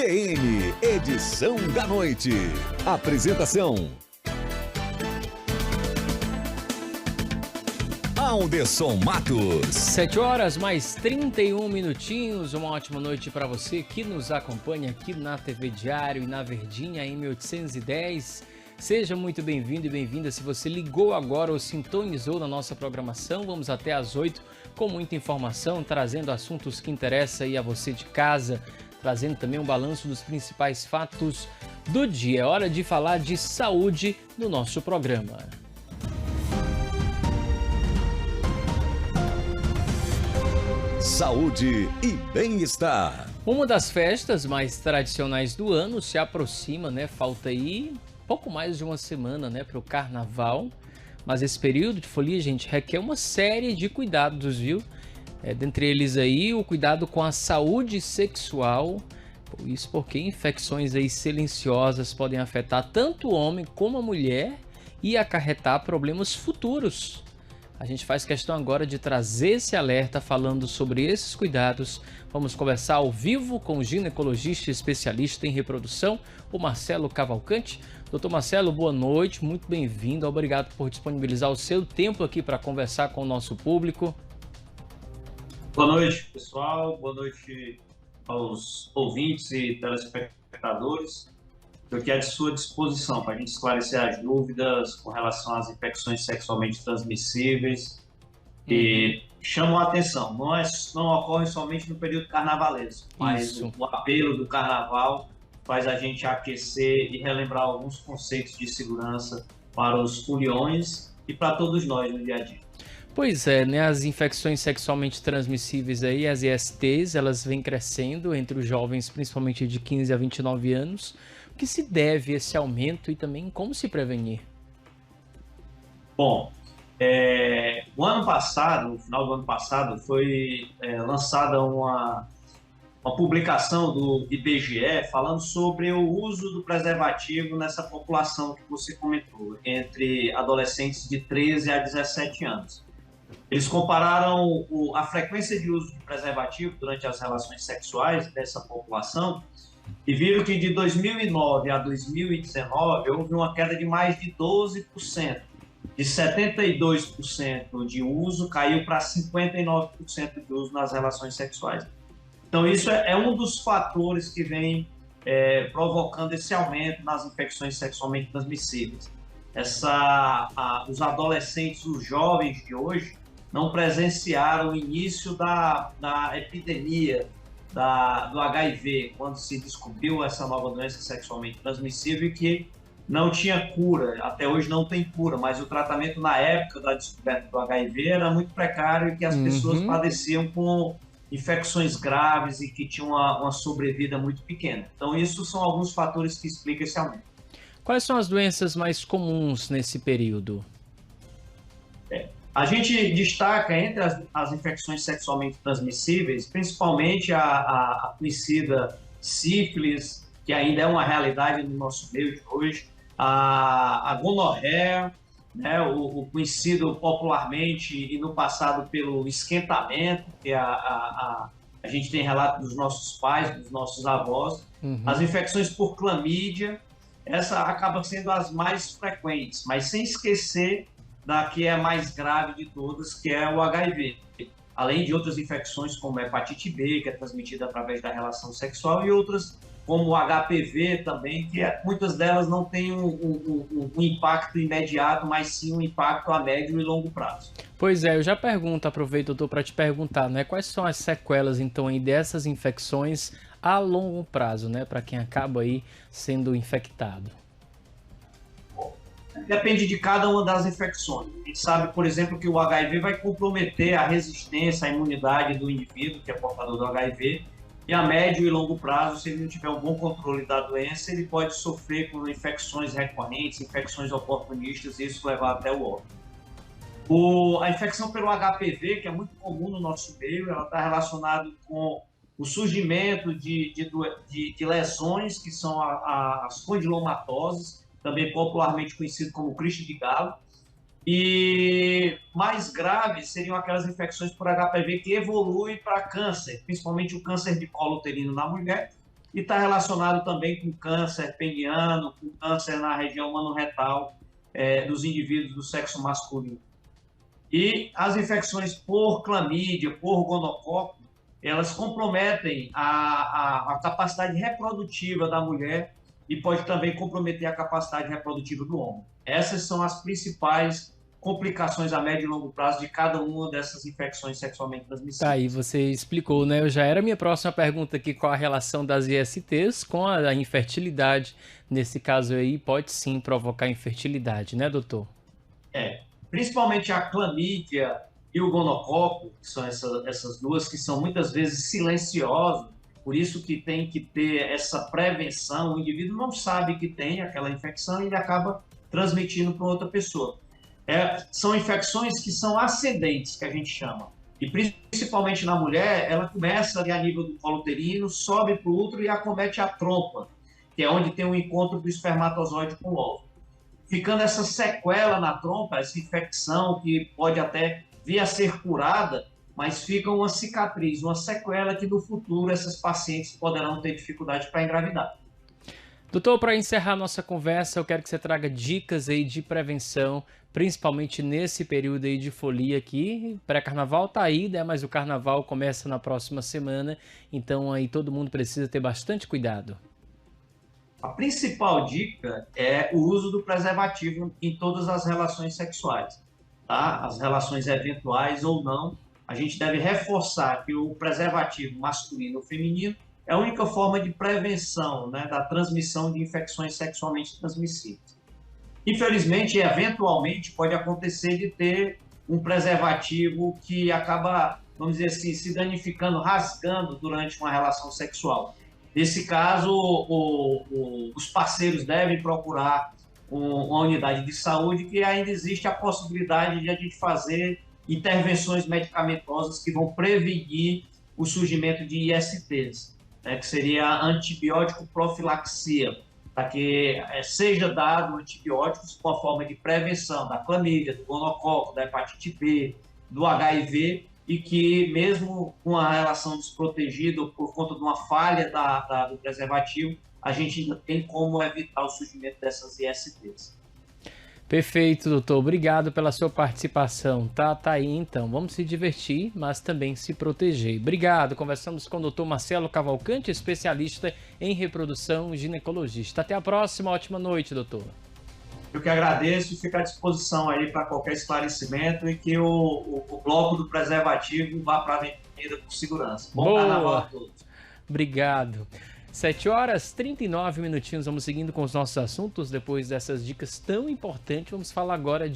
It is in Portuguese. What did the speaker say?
CBN, edição da noite. Apresentação: Alderson Matos. 7 horas mais 31 minutinhos. Uma ótima noite para você que nos acompanha aqui na TV Diário e na Verdinha M810. Seja muito bem-vindo e bem-vinda. Se você ligou agora ou sintonizou na nossa programação, vamos até às 8 com muita informação, trazendo assuntos que interessam aí a você de casa, trazendo também um balanço dos principais fatos do dia. É hora de falar de saúde no nosso programa. Saúde e bem-estar. Uma das festas mais tradicionais do ano se aproxima, né? Falta aí pouco mais de uma semana, né, para o carnaval. Mas esse período de folia, gente, requer uma série de cuidados, viu? Dentre eles aí, o cuidado com a saúde sexual. Isso porque infecções aí silenciosas podem afetar tanto o homem como a mulher e acarretar problemas futuros. A gente faz questão agora de trazer esse alerta falando sobre esses cuidados. Vamos conversar ao vivo com o ginecologista especialista em reprodução, o Marcelo Cavalcante. Doutor Marcelo, boa noite, muito bem-vindo. Obrigado por disponibilizar o seu tempo aqui para conversar com o nosso público. Boa noite, pessoal. Boa noite aos ouvintes e telespectadores. Eu aqui à sua disposição para a gente esclarecer as dúvidas com relação às infecções sexualmente transmissíveis. E chamo a atenção, não ocorre somente no período carnavalesco, mas o apelo do carnaval faz a gente aquecer e relembrar alguns conceitos de segurança para os foliões e para todos nós no dia a dia. Pois é, né? As infecções sexualmente transmissíveis aí, as ISTs, elas vêm crescendo entre os jovens, principalmente de 15 a 29 anos. O que se deve a esse aumento e também como se prevenir? Bom, o ano passado, no final do ano passado, foi lançada uma publicação do IBGE falando sobre o uso do preservativo nessa população que você comentou, entre adolescentes de 13 a 17 anos. Eles compararam a frequência de uso de preservativo durante as relações sexuais dessa população e viram que de 2009 a 2019 houve uma queda de mais de 12%. De 72% de uso caiu para 59% de uso nas relações sexuais. Então isso é um dos fatores que vem provocando esse aumento nas infecções sexualmente transmissíveis. Os adolescentes, os jovens de hoje, não presenciaram o início da epidemia do HIV, quando se descobriu essa nova doença sexualmente transmissível e que não tinha cura. Até hoje não tem cura, mas o tratamento na época da descoberta do HIV era muito precário e que as pessoas padeciam com infecções graves e que tinham uma sobrevida muito pequena. Então, isso são alguns fatores que explicam esse aumento. Quais são as doenças mais comuns nesse período? A gente destaca entre as infecções sexualmente transmissíveis, principalmente a conhecida sífilis, que ainda é uma realidade no nosso meio de hoje, a gonorreia, né, o conhecido popularmente e no passado pelo esquentamento, que a gente tem relato dos nossos pais, dos nossos avós, as infecções por clamídia, essa acaba sendo as mais frequentes, mas sem esquecer da que é a mais grave de todas, que é o HIV. Além de outras infecções como a hepatite B, que é transmitida através da relação sexual, e outras como o HPV também, que muitas delas não têm um impacto imediato, mas sim um impacto a médio e longo prazo. Pois é, eu já aproveito, doutor, para te perguntar, né? Quais são as sequelas, então, aí dessas infecções a longo prazo, né? Para quem acaba aí sendo infectado. Depende de cada uma das infecções. A gente sabe, por exemplo, que o HIV vai comprometer a resistência, a imunidade do indivíduo que é portador do HIV, e a médio e longo prazo, se ele não tiver um bom controle da doença, ele pode sofrer com infecções recorrentes, infecções oportunistas, e isso levar até o óbito. A infecção pelo HPV, que é muito comum no nosso meio, ela está relacionada com o surgimento de lesões, que são as condilomatoses, também popularmente conhecido como Cristo de Galo, e mais graves seriam aquelas infecções por HPV que evoluem para câncer, principalmente o câncer de colo uterino na mulher e está relacionado também com câncer peniano, com câncer na região manoretal dos indivíduos do sexo masculino. E as infecções por clamídia, por gonococo, elas comprometem a capacidade reprodutiva da mulher e pode também comprometer a capacidade reprodutiva do homem. Essas são as principais complicações a médio e longo prazo de cada uma dessas infecções sexualmente transmissíveis. Tá aí, você explicou, né? Já era a minha próxima pergunta aqui, qual a relação das ISTs com a infertilidade. Nesse caso aí, pode sim provocar infertilidade, né, doutor? Principalmente a clamídia e o gonococo, que são essas duas que são muitas vezes silenciosas, por isso que tem que ter essa prevenção. O indivíduo não sabe que tem aquela infecção e ele acaba transmitindo para outra pessoa. São infecções que são ascendentes, que a gente chama. E principalmente na mulher, ela começa ali a nível do colo uterino, sobe para o útero e acomete a trompa, que é onde tem o encontro do espermatozoide com o óvulo. Ficando essa sequela na trompa, essa infecção que pode até vir a ser curada, mas fica uma cicatriz, uma sequela que no futuro essas pacientes poderão ter dificuldade para engravidar. Doutor, para encerrar nossa conversa, eu quero que você traga dicas aí de prevenção, principalmente nesse período aí de folia aqui. Pré-carnaval tá aí, né? Mas o carnaval começa na próxima semana, então aí todo mundo precisa ter bastante cuidado. A principal dica é o uso do preservativo em todas as relações sexuais, tá? As relações eventuais ou não, a gente deve reforçar que o preservativo masculino ou feminino é a única forma de prevenção, né, da transmissão de infecções sexualmente transmissíveis. Infelizmente, eventualmente, pode acontecer de ter um preservativo que acaba, vamos dizer assim, se danificando, rasgando durante uma relação sexual. Nesse caso, os parceiros devem procurar uma unidade de saúde, que ainda existe a possibilidade de a gente fazer intervenções medicamentosas que vão prevenir o surgimento de ISTs, né, que seria a antibiótico profilaxia, para que seja dado antibióticos com a forma de prevenção da clamídia, do gonococo, da hepatite B, do HIV, e que mesmo com a relação desprotegida por conta de uma falha do preservativo, a gente ainda tem como evitar o surgimento dessas ISTs. Perfeito, doutor. Obrigado pela sua participação. Tá aí então. Vamos se divertir, mas também se proteger. Obrigado. Conversamos com o doutor Marcelo Cavalcante, especialista em reprodução e ginecologista. Até a próxima. Ótima noite, doutor. Eu que agradeço e fico à disposição aí para qualquer esclarecimento e que o bloco do preservativo vá para a avenida com segurança. Bom carnaval a todos. Obrigado. 7h39, vamos seguindo com os nossos assuntos. Depois dessas dicas tão importantes, vamos falar agora de